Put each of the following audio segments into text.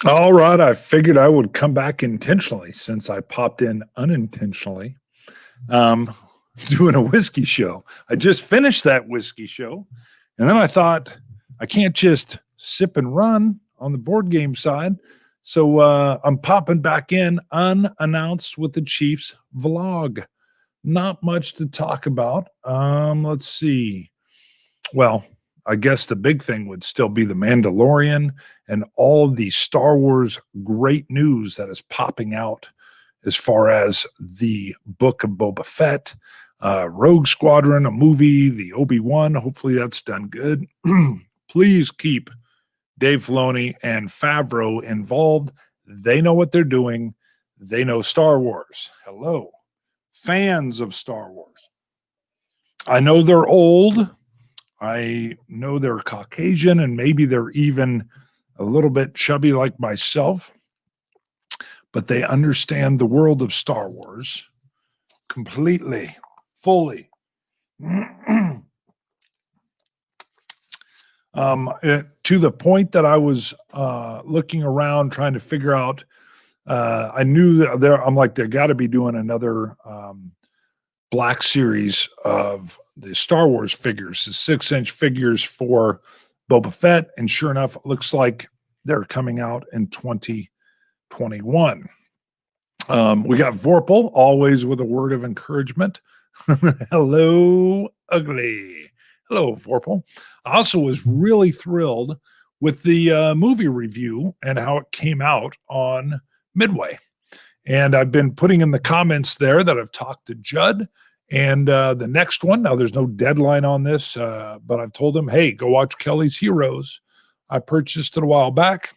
All right, I figured I would come back intentionally since I popped in unintentionally. Um, doing a whiskey show. I just finished that whiskey show, and then I thought I can't just sip and run on the board game side. So I'm popping back in unannounced with the Chiefs vlog. Not much to talk about. Let's see. Well, I guess the big thing would still be the Mandalorian and all of the Star Wars great news that is popping out as far as the book of Boba Fett, Rogue Squadron, a movie, the Obi-Wan. Hopefully that's done good. Please keep Dave Filoni and Favreau involved. They know what they're doing. They know Star Wars. Hello, fans of Star Wars. I know they're old. I know they're Caucasian and maybe they're even a little bit chubby like myself, but they understand the world of Star Wars completely, fully. To the point that I was looking around trying to figure out, I knew that I'm like, they got to be doing another Black Series of the Star Wars figures, the 6-inch figures for Boba Fett. And sure enough, it looks like they're coming out in 2021. We got Vorpal, always with a word of encouragement. Hello, ugly. Hello, Vorpal. I also was really thrilled with the movie review and how it came out on Midway. And I've been putting in the comments there that I've talked to Judd. And the next one, now there's no deadline on this, but I've told him, hey, go watch Kelly's Heroes. I purchased it a while back.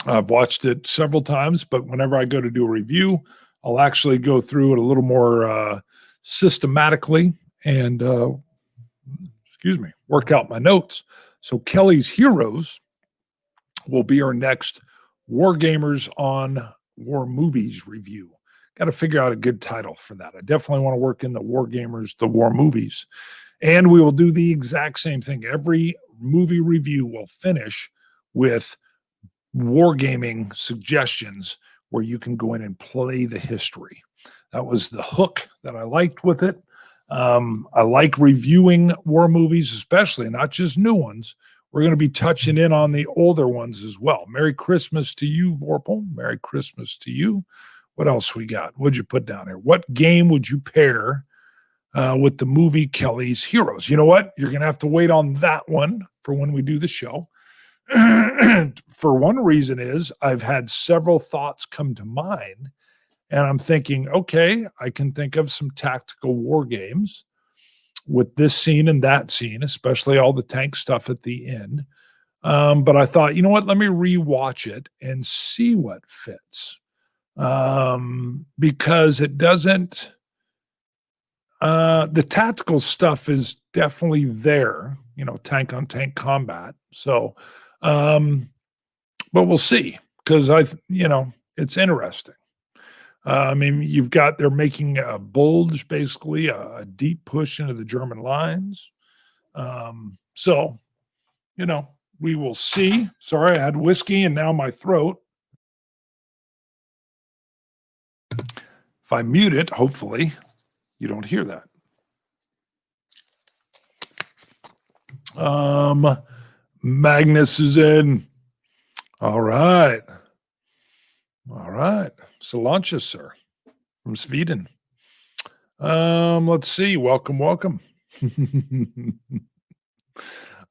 I've watched it several times, but whenever I go to do a review, I'll actually go through it a little more systematically and, work out my notes. So Kelly's Heroes will be our next War Gamers on War Movies review. Got to figure out a good title for that. I definitely want to work in the War Gamers, the War Movies. And we will do the exact same thing. Every movie review will finish with wargaming suggestions where you can go in and play the history. That was the hook that I liked with it. I like reviewing war movies, especially not just new ones. We're going to be touching in on the older ones as well. Merry Christmas to you, Vorpal. Merry Christmas to you. What else we got? What'd you put down here? What game would you pair with the movie Kelly's Heroes? You know what? You're going to have to wait on that one for when we do the show. For one reason is I've had several thoughts come to mind, and I'm thinking, okay, I can think of some tactical war games with this scene and that scene, especially all the tank stuff at the end. But I thought, you know what? Let me rewatch it and see what fits. Because it doesn't, the tactical stuff is definitely there, tank on tank combat. So, but we'll see, because it's interesting. They're making a bulge, basically a deep push into the German lines. So, we will see. Sorry, I had whiskey and now my throat. If I mute it, hopefully you don't hear that. Magnus is in. All right. Solange, sir, from Sweden. Let's see. Welcome.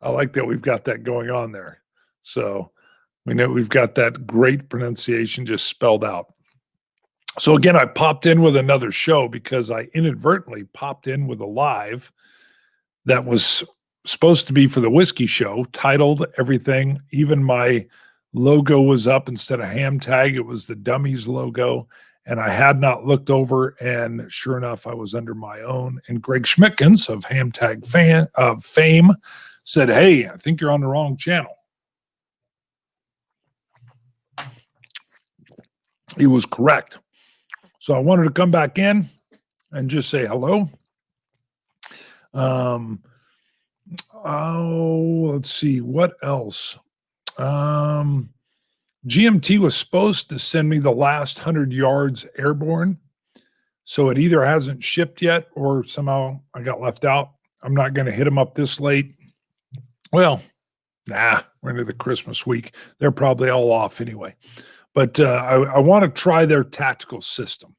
I like that we've got that going on there. So we know we've got that great pronunciation just spelled out. So again, I popped in with another show because I inadvertently popped in with a live that was supposed to be for the whiskey show, titled everything. Even my logo was up instead of Ham Tag. It was the Dummies logo. And I had not looked over, and sure enough, I was under my own. And Greg Schmidtkins of Ham Tag fame said, hey, I think you're on the wrong channel. He was correct. So I wanted to come back in and just say hello. Let's see what else. GMT was supposed to send me the last 100 yards airborne. So it either hasn't shipped yet or somehow I got left out. I'm not going to hit them up this late. Well, we're into the Christmas week. They're probably all off anyway. But I want to try their tactical system.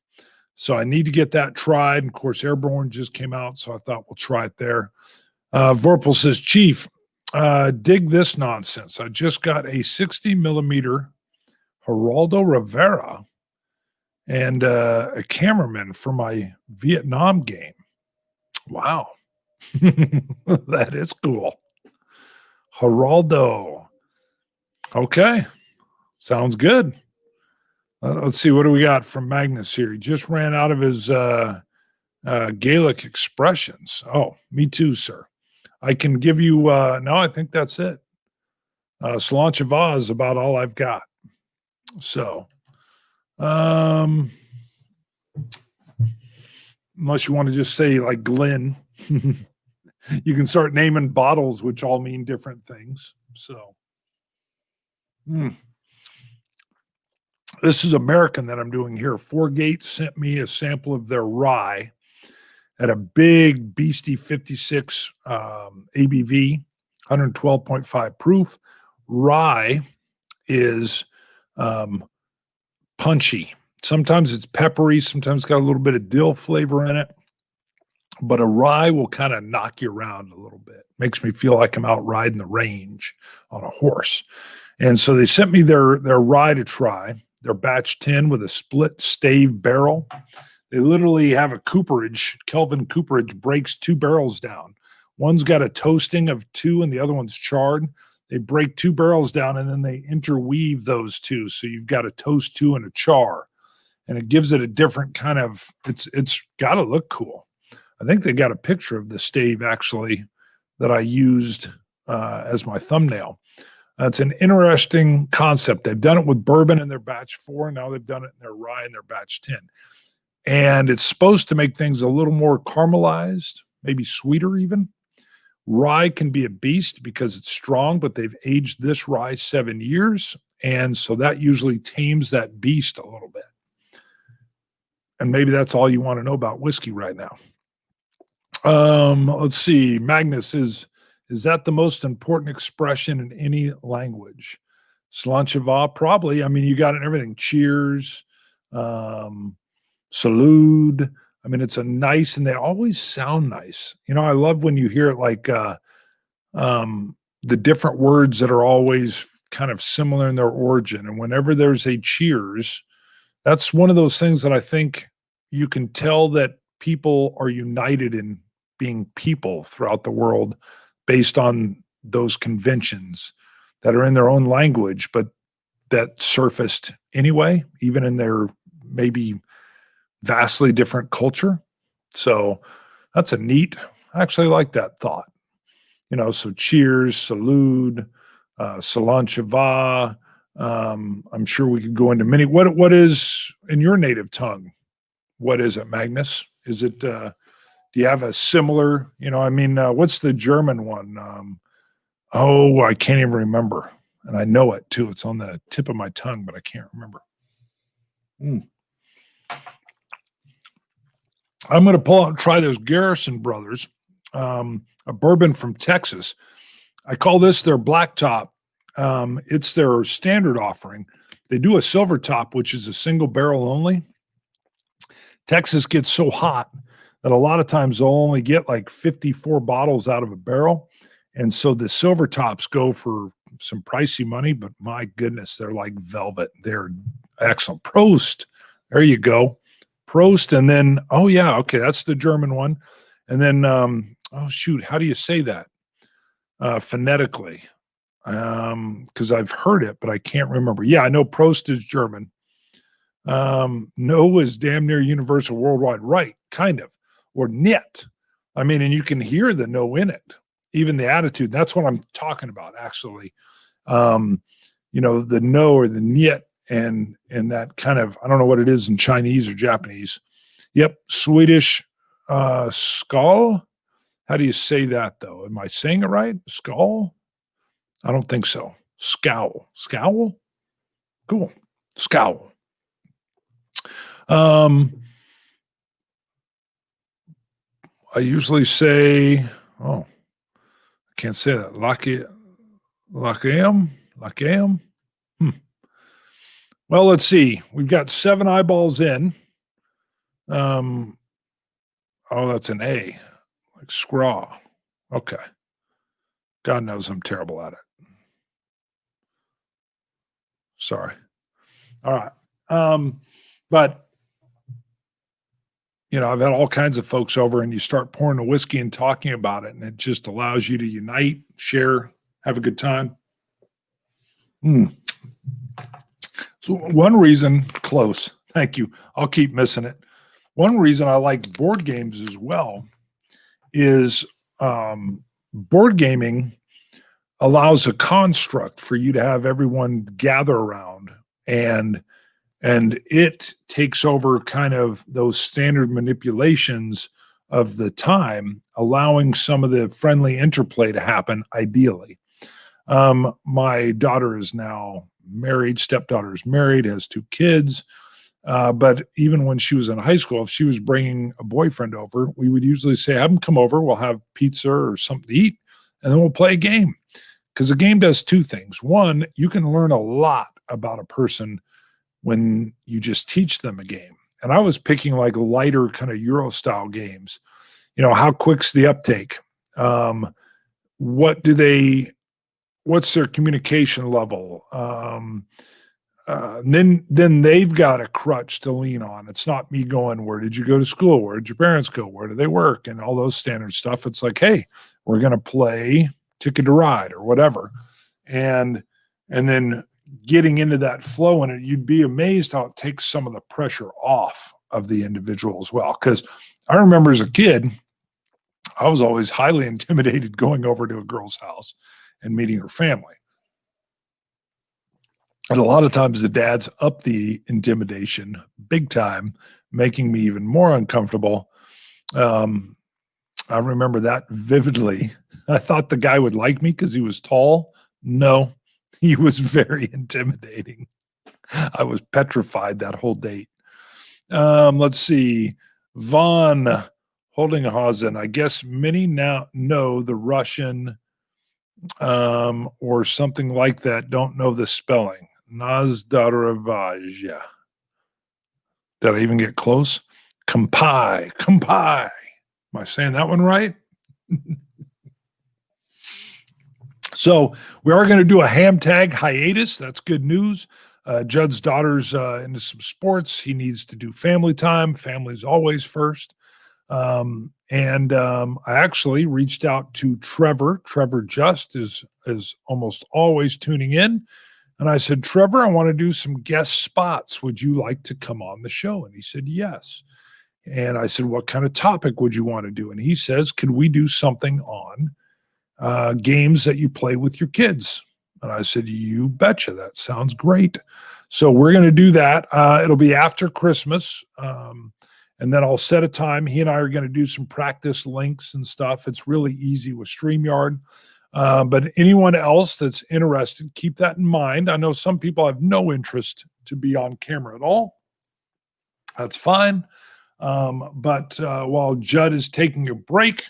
So I need to get that tried. And of course, Airborne just came out, so I thought we'll try it there. Vorpal says, Chief, dig this nonsense. I just got a 60 millimeter Geraldo Rivera and a cameraman for my Vietnam game. Wow. That is cool. Geraldo. Okay. Sounds good. Let's see. What do we got from Magnus here? He just ran out of his Gaelic expressions. Oh, me too, sir. I can give you, no, I think that's it. Slanchava is about all I've got. So, unless you want to just say like Glenn, you can start naming bottles, which all mean different things. So, this is American that I'm doing here. Four Gates sent me a sample of their rye at a big beastie 56 ABV, 112.5 proof. Rye is punchy. Sometimes it's peppery. Sometimes it's got a little bit of dill flavor in it. But a rye will kind of knock you around a little bit. Makes me feel like I'm out riding the range on a horse. And so they sent me their rye to try. Their batch 10 with a split stave barrel. They literally have a cooperage. Kelvin cooperage breaks two barrels down. One's got a toasting of 2 and the other one's charred. They break 2 barrels down and then they interweave those two. So you've got a toast 2 and a char. And it gives it a different kind of, it's got to look cool. I think they got a picture of the stave actually that I used as my thumbnail. It's an interesting concept. They've done it with bourbon in their batch 4. Now they've done it in their rye in their batch 10. And it's supposed to make things a little more caramelized, maybe sweeter even. Rye can be a beast because it's strong, but they've aged this rye 7 years. And so that usually tames that beast a little bit. And maybe that's all you want to know about whiskey right now. Let's see. Magnus, is that the most important expression in any language? Slanchava, probably. I mean, you got it in everything. Cheers, salute. I mean, it's a nice, and they always sound nice. You know, I love when you hear it like the different words that are always kind of similar in their origin. And whenever there's a cheers, that's one of those things that I think you can tell that people are united in being people throughout the world based on those conventions that are in their own language, but that surfaced anyway, even in their maybe vastly different culture. So that's a neat, I actually like that thought. You know, so cheers, salute, Slanchava. I'm sure we could go into many. What is in your native tongue? What is it, Magnus? Is it, do you have a similar, you know, I mean, what's the German one? I can't even remember. And I know it too. It's on the tip of my tongue, but I can't remember. I'm going to pull out and try those Garrison Brothers, a bourbon from Texas. I call this their black top. It's their standard offering. They do a silver top, which is a single barrel only. Texas gets so hot that a lot of times they'll only get like 54 bottles out of a barrel. And so the silver tops go for some pricey money, but my goodness, they're like velvet. They're excellent. Prost. There you go. Prost. And then, oh yeah, okay, that's the German one. And then, how do you say that? Phonetically. Because I've heard it, but I can't remember. Yeah, I know Prost is German. No is damn near universal worldwide. Right, kind of. Or niet. I mean, and you can hear the no in it, even the attitude. That's what I'm talking about, actually. You know, the no or the niet and that kind of, I don't know what it is in Chinese or Japanese. Yep, Swedish skull. How do you say that, though? Am I saying it right? Skull? I don't think so. Scowl. Scowl? Cool. Scowl. I usually say, oh, I can't say that. Lakeam. Well, let's see. We've got 7 eyeballs in. Oh, that's an A, like scraw. Okay. God knows I'm terrible at it. Sorry. All right. But I've had all kinds of folks over, and you start pouring the whiskey and talking about it, and it just allows you to unite, share, have a good time. So one reason, close. Thank you. I'll keep missing it. One reason I like board games as well is board gaming allows a construct for you to have everyone gather around, and it takes over kind of those standard manipulations of the time, allowing some of the friendly interplay to happen ideally. My daughter is now married, stepdaughter is married, has 2 kids. But even when she was in high school, if she was bringing a boyfriend over, we would usually say, have him come over, we'll have pizza or something to eat, and then we'll play a game. Because the game does 2 things. One, you can learn a lot about a person when you just teach them a game. And I was picking like lighter kind of Euro style games. How quick's the uptake? What's their communication level? Then they've got a crutch to lean on. It's not me going, where did you go to school? Where did your parents go? Where do they work? And all those standard stuff. It's like, hey, we're going to play Ticket to Ride or whatever. And then getting into that flow in it, you'd be amazed how it takes some of the pressure off of the individual as well. Because I remember as a kid, I was always highly intimidated going over to a girl's house and meeting her family. And a lot of times the dads up the intimidation big time, making me even more uncomfortable. I remember that vividly. I thought the guy would like me because he was tall. No, he was very intimidating. I was petrified that whole date. Let's see. Von Holdinghausen. I guess many now know the Russian or something like that, don't know the spelling. Nazdarevaja. Did I even get close? Kampai. Am I saying that one right? So we are going to do a ham tag hiatus. That's good news. Judd's daughter's into some sports. He needs to do family time. Family's always first. I actually reached out to Trevor. Trevor Just is almost always tuning in. And I said, Trevor, I want to do some guest spots. Would you like to come on the show? And he said, yes. And I said, what kind of topic would you want to do? And he says, could we do something on games that you play with your kids? And I said, you betcha. That sounds great. So we're going to do that. It'll be after Christmas. And then I'll set a time. He and I are going to do some practice links and stuff. It's really easy with StreamYard. But anyone else that's interested, keep that in mind. I know some people have no interest to be on camera at all. That's fine. But while Judd is taking a break,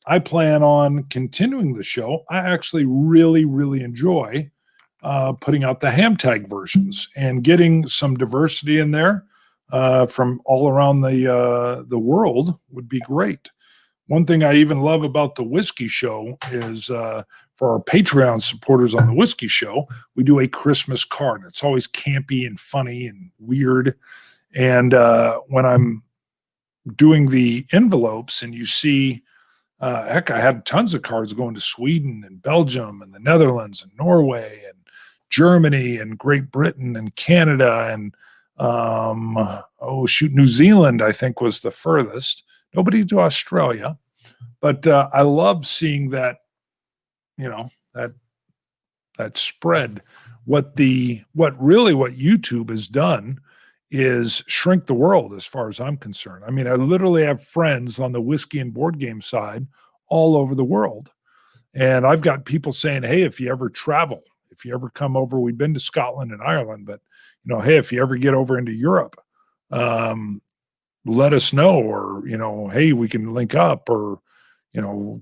I plan on continuing the show. I actually really, really enjoy putting out the ham tag versions and getting some diversity in there from all around the world would be great. One thing I even love about the Whiskey Show is for our Patreon supporters on the Whiskey Show, we do a Christmas card. It's always campy and funny and weird. And when I'm doing the envelopes and you see, heck, I had tons of cards going to Sweden and Belgium and the Netherlands and Norway and Germany and Great Britain and Canada and New Zealand, I think was the furthest. Nobody to Australia, but I love seeing that, that spread. What YouTube has done is shrink the world as far as I'm concerned. I mean, I literally have friends on the whiskey and board game side all over the world. And I've got people saying, hey, if you ever travel, If you ever come over, we've been to Scotland and Ireland, but hey, if you ever get over into Europe, let us know, or hey, we can link up, or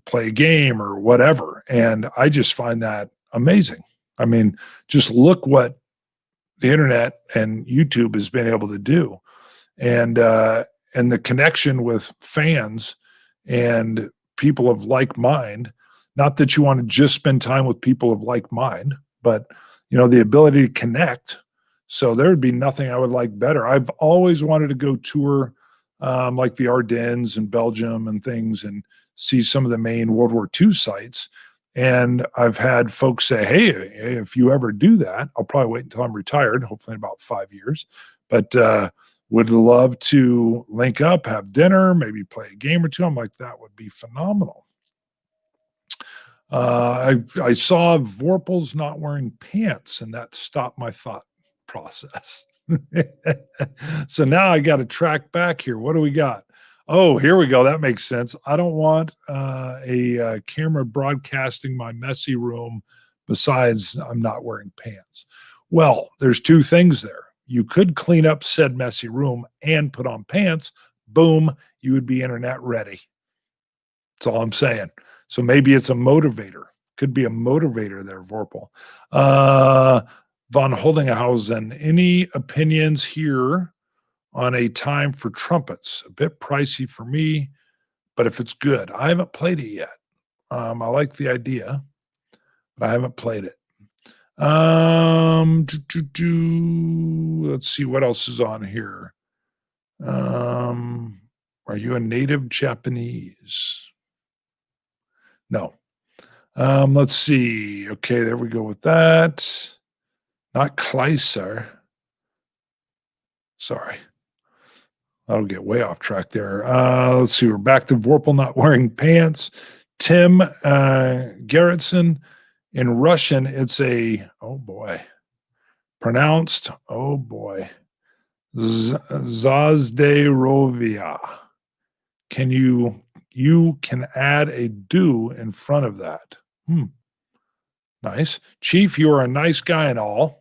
play a game or whatever. And I just find that amazing. I mean, just look what the internet and YouTube has been able to do, and the connection with fans and people of like mind. Not that you want to just spend time with people of like mind, but the ability to connect. So there would be nothing I would like better. I've always wanted to go tour like the Ardennes and Belgium and things, and see some of the main World War II sites. And I've had folks say, hey, if you ever do that, I'll probably wait until I'm retired, hopefully in about 5 years, but would love to link up, have dinner, maybe play a game or two. I'm like, that would be phenomenal. I saw Vorpal's not wearing pants, and that stopped my thought process. So now I got to track back here. What do we got? Oh, here we go. That makes sense. I don't want a camera broadcasting my messy room. Besides, I'm not wearing pants. Well, there's two things there. You could clean up said messy room and put on pants. Boom, you would be internet ready. That's all I'm saying. So maybe it's a motivator. Could be a motivator there, Vorpal. Von Holdinghausen, any opinions here on a time for trumpets? A bit pricey for me, but if it's good. I haven't played it yet. I like the idea, but I haven't played it. Let's see what else is on here. Are you a native Japanese? No. Let's see. Okay, there we go with that. Not Kleiser. Sorry. That'll get way off track there. Let's see. We're back to Vorpal not wearing pants. Tim Gerritsen. In Russian, it's a, oh boy, pronounced, oh boy, Zazderovia. You can add a do in front of that. Nice. Chief, you are a nice guy and all.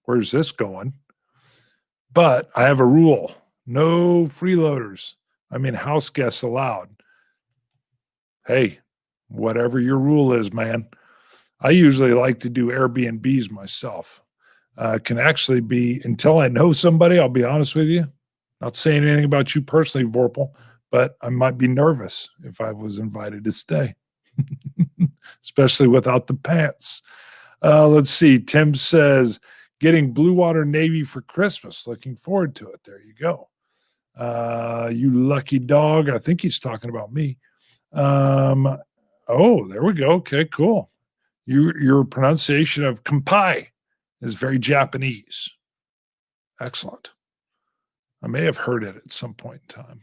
Where's this going? But I have a rule. No freeloaders. I mean, house guests allowed. Hey, whatever your rule is, man. I usually like to do Airbnbs myself. Can actually be, until I know somebody, I'll be honest with you. Not saying anything about you personally, Vorpal, but I might be nervous if I was invited to stay, especially without the pants. Let's see. Tim says, getting Blue Water Navy for Christmas. Looking forward to it. There you go. You lucky dog. I think he's talking about me. Oh, there we go. Okay, cool. Your pronunciation of kampai is very Japanese. Excellent. I may have heard it at some point in time.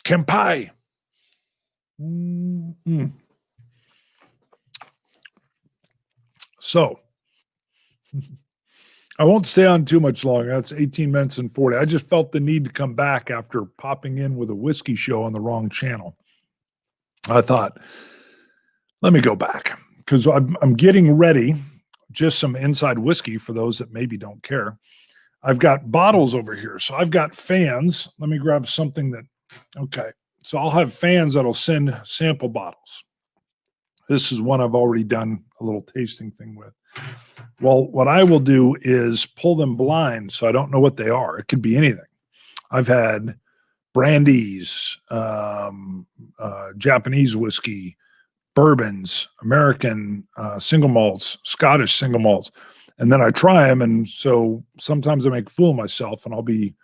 Kampai. So, I won't stay on too much longer. That's 18 minutes and 40. I just felt the need to come back after popping in with a whiskey show on the wrong channel. I thought, let me go back because I'm getting ready. Just some inside whiskey for those that maybe don't care. I've got bottles over here. So I've got fans. Let me grab something that, okay. So I'll have fans that'll send sample bottles. This is one I've already done a little tasting thing with. Well, what I will do is pull them blind so I don't know what they are. It could be anything. I've had brandies, Japanese whiskey, bourbons, American single malts, Scottish single malts. And then I try them. And so sometimes I make a fool of myself and I'll be,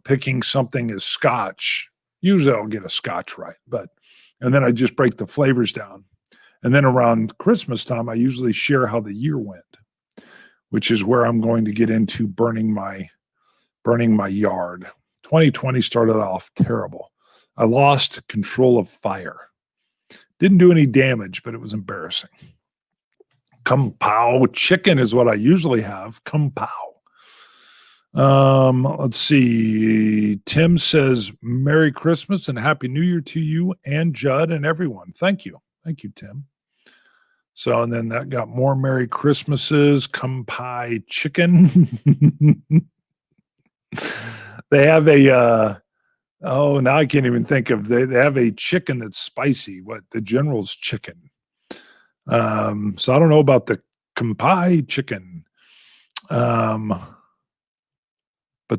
picking something as Scotch. Usually I'll get a Scotch right. And then I just break the flavors down. And then around Christmas time, I usually share how the year went, which is where I'm going to get into burning my yard. 2020 started off terrible. I lost control of fire. Didn't do any damage, but it was embarrassing. Kung Pao chicken is what I usually have. Kung Pao. Let's see. Tim says, Merry Christmas and Happy New Year to you and Judd and everyone. Thank you. Thank you, Tim. So, and then that got more Merry Christmases, come pie chicken. They have oh, now I can't even think of, they have a chicken that's spicy. What, the General's chicken. So I don't know about the Kampai chicken. But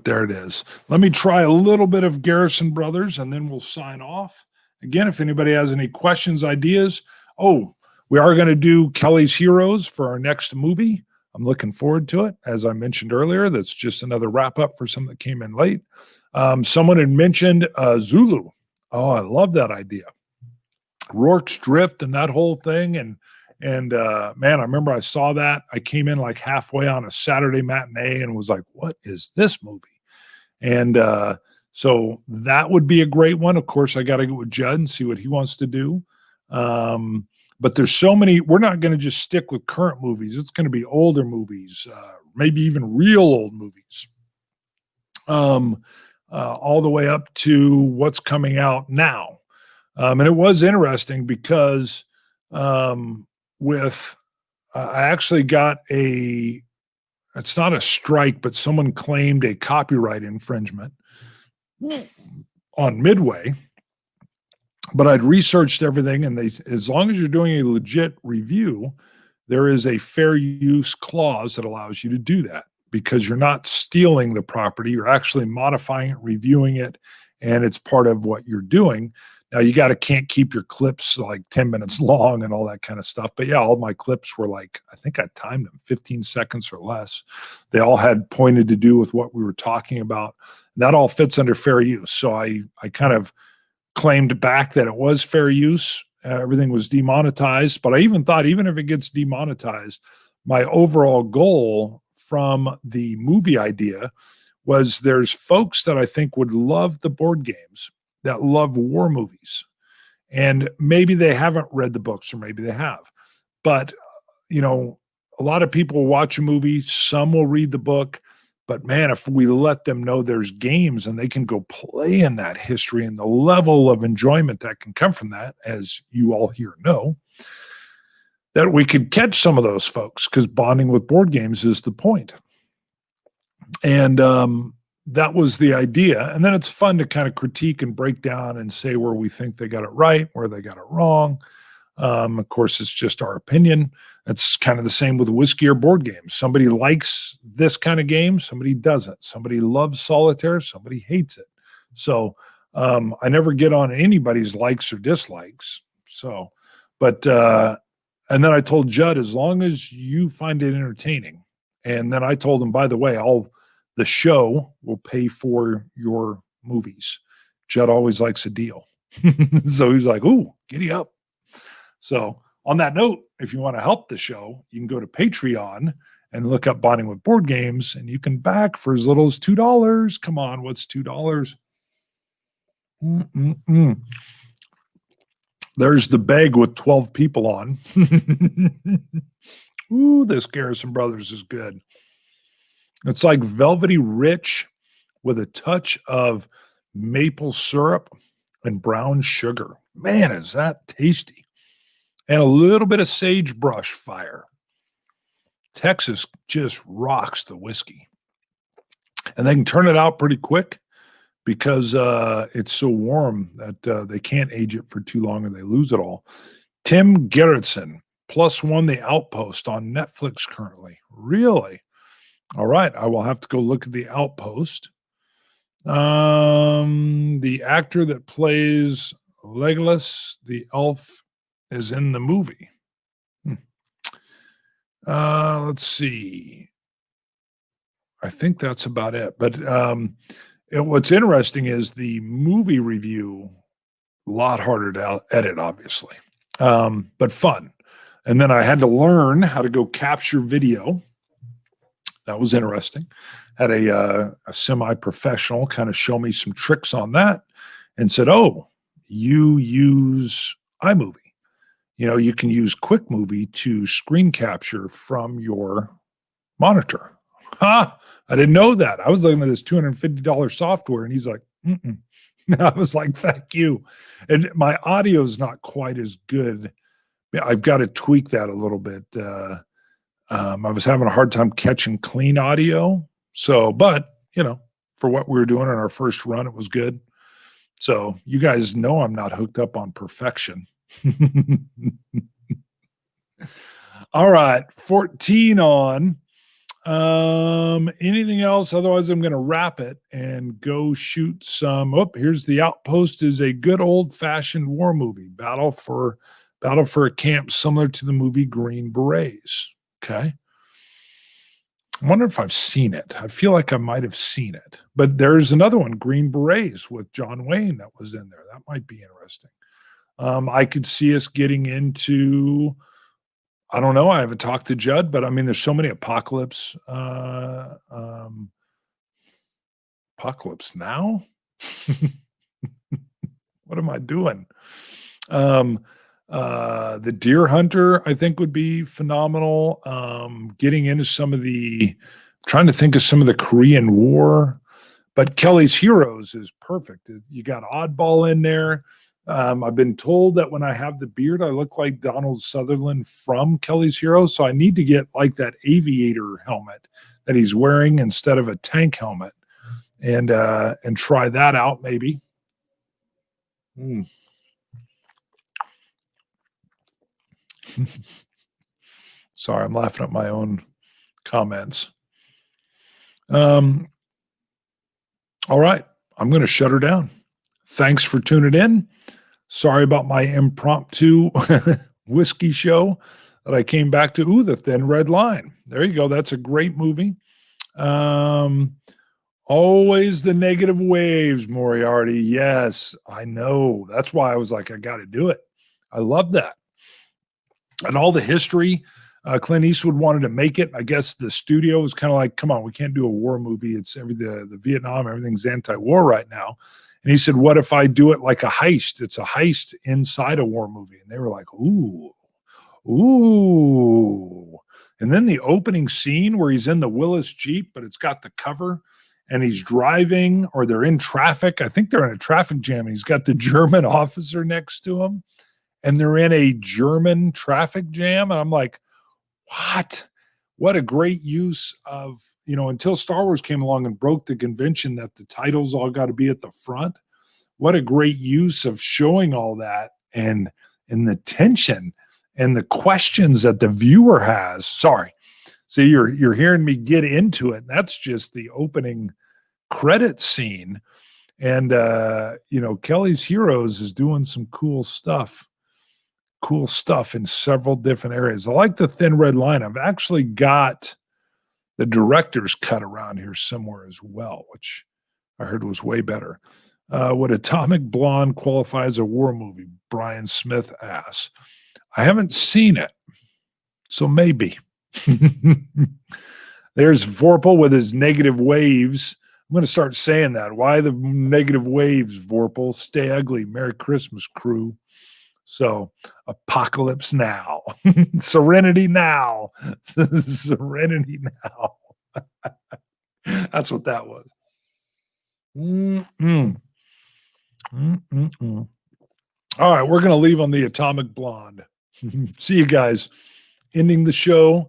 there it is. Let me try a little bit of Garrison Brothers and then we'll sign off. Again, if anybody has any questions, ideas. Oh, we are going to do Kelly's Heroes for our next movie. I'm looking forward to it. As I mentioned earlier, that's just another wrap up for some that came in late. Someone had mentioned Zulu. Oh, I love that idea. Rourke's Drift and that whole thing. And man, I remember I saw that. I came in like halfway on a Saturday matinee and was like, what is this movie? And so that would be a great one. Of course, I got to go with Judd and see what he wants to do. But there's so many, we're not going to just stick with current movies. It's going to be older movies, maybe even real old movies, all the way up to what's coming out now. And it was interesting because I actually got it's not a strike, but someone claimed a copyright infringement on Midway. But I'd researched everything, and as long as you're doing a legit review, there is a fair use clause that allows you to do that because you're not stealing the property. You're actually modifying it, reviewing it, and it's part of what you're doing. Now, you can't keep your clips like 10 minutes long and all that kind of stuff. But yeah, all my clips were like, I think I timed them 15 seconds or less. They all had pointed to do with what we were talking about. That all fits under fair use. So I kind of claimed back that it was fair use. Everything was demonetized. But I even thought, even if it gets demonetized, my overall goal from the movie idea was there's folks that I think would love the board games that love war movies. And maybe they haven't read the books or maybe they have. But, a lot of people watch a movie, some will read the book. But man, if we let them know there's games and they can go play in that history and the level of enjoyment that can come from that, as you all here know, that we could catch some of those folks because bonding with board games is the point. And that was the idea. And then it's fun to kind of critique and break down and say where we think they got it right, where they got it wrong. Of course, it's just our opinion. It's kind of the same with whiskey or board games. Somebody likes this kind of game, somebody doesn't. Somebody loves solitaire, somebody hates it. So I never get on anybody's likes or dislikes. So, but and then I told Judd, as long as you find it entertaining. And then I told him, by the way, the show will pay for your movies. Judd always likes a deal. So he's like, ooh, giddy up. So on that note, if you want to help the show, you can go to Patreon and look up Bonding with Board Games, and you can back for as little as $2. Come on, what's $2? There's the bag with 12 people on. Ooh, this Garrison Brothers is good. It's like velvety rich with a touch of maple syrup and brown sugar. Man, is that tasty. And a little bit of sagebrush fire. Texas just rocks the whiskey. And they can turn it out pretty quick because it's so warm that they can't age it for too long and they lose it all. Tim Gerritsen, +1 The Outpost on Netflix currently. Really? All right, I will have to go look at The Outpost. The actor that plays Legolas, the elf, is in the movie. Let's see. I think that's about it. But what's interesting is the movie review, a lot harder to edit, obviously, but fun. And then I had to learn how to go capture video. That was interesting. Had a semi-professional kind of show me some tricks on that and said, oh, you use iMovie. You can use Quick Movie to screen capture from your monitor. I didn't know that. I was looking at this $250 software, and he's like, mm-mm. I was like, thank you. And my audio is not quite as good I've got to tweak that a little bit. I was having a hard time catching clean audio. So, but for what we were doing in our first run, it was good. So you guys know I'm not hooked up on perfection. All right, 14 on. Anything else? Otherwise, I'm going to wrap it and go shoot some. Oh, here's The Outpost is a good old-fashioned war movie. Battle for a camp similar to the movie Green Berets. Okay. I wonder if I've seen it. I feel like I might have seen it. But there's another one, Green Berets, with John Wayne that was in there. That might be interesting. I could see us getting into, I don't know. I haven't talked to Judd, but I mean, there's so many Apocalypse. Apocalypse Now? What am I doing? The Deer Hunter, I think, would be phenomenal. Getting into trying to think of some of the Korean War, but Kelly's Heroes is perfect. You got Oddball in there. I've been told that when I have the beard, I look like Donald Sutherland from Kelly's Heroes, so I need to get like that aviator helmet that he's wearing instead of a tank helmet, and try that out maybe. Sorry, I'm laughing at my own comments. All right, I'm going to shut her down. Thanks for tuning in. Sorry about my impromptu whiskey show that I came back to. Ooh, The Thin Red Line. There you go. That's a great movie. Always the negative waves, Moriarty. Yes, I know. That's why I was like, I got to do it. I love that. And all the history. Clint Eastwood wanted to make it. I guess the studio was kind of like, come on, we can't do a war movie. It's the Vietnam, everything's anti-war right now. And he said, what if I do it like a heist? It's a heist inside a war movie. And they were like, ooh. And then the opening scene where he's in the Willis Jeep, but it's got the cover and he's driving, or they're in traffic. I think they're in a traffic jam. And he's got the German officer next to him and they're in a German traffic jam. And I'm like, what a great use of, until Star Wars came along and broke the convention that the titles all got to be at the front. What a great use of showing all that and the tension and the questions that the viewer has. Sorry. See, you're hearing me get into it. That's just the opening credit scene. And, Kelly's Heroes is doing some cool stuff in several different areas. I like The Thin Red Line. I've actually got the director's cut around here somewhere as well, which I heard was way better. Would Atomic Blonde qualify as a war movie? Brian Smith asks. I haven't seen it, so maybe. There's Vorpal with his negative waves. I'm going to start saying that. Why the negative waves, Vorpal? Stay ugly. Merry Christmas, crew. So, Apocalypse Now. Serenity Now. Serenity Now. That's what that was. All right, we're going to leave on the Atomic Blonde. See you guys. Ending the show